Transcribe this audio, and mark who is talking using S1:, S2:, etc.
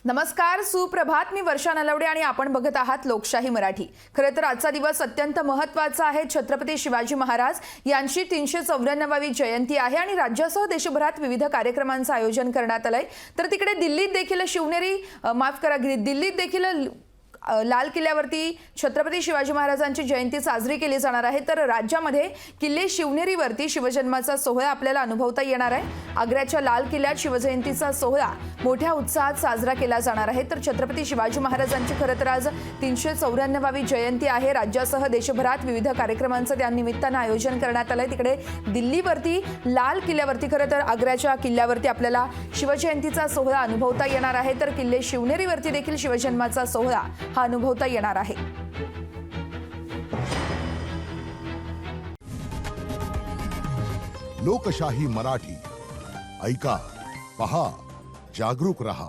S1: नमस्कार, सुप्रभात. मी वर्षा नलवडे आणि आपण बघत आहात लोकशाही मराठी. खरं तर आजचा दिवस अत्यंत महत्त्वाचा आहे. छत्रपती शिवाजी महाराज यांची 394वी जयंती आहे आणि राज्यासह देशभरात विविध कार्यक्रमांचं आयोजन करण्यात आलंय. तर तिकडे दिल्लीत देखील दिल्लीत देखील लाल किल्ल्यावरती छत्रपती शिवाजी महाराजांची जयंती साजरी केली जाणार आहे. तर राज्यामध्ये किल्ले शिवनेरीवरती शिवजन्माचा सोहळा आपल्याला अनुभवता येणार आहे. आग्र्याच्या लाल किल्ल्यात शिवजयंतीचा सोहळा मोठ्या उत्साहात साजरा केला जाणार आहे. तर छत्रपती शिवाजी महाराजांची खरं तर आज 394वी जयंती आहे. राज्यासह देशभरात विविध कार्यक्रमांचं त्या निमित्तानं आयोजन करण्यात आलंय. तिकडे दिल्लीवरती लाल किल्ल्यावरती खरं तर आग्र्याच्या किल्ल्यावरती आपल्याला शिवजयंतीचा सोहळा अनुभवता येणार आहे. तर किल्ले शिवनेरीवरती देखील शिवजन्माचा सोहळा हा अनुभवता येणार आहे.
S2: लोकशाही मराठी ऐका, पहा, जागरूक रहा.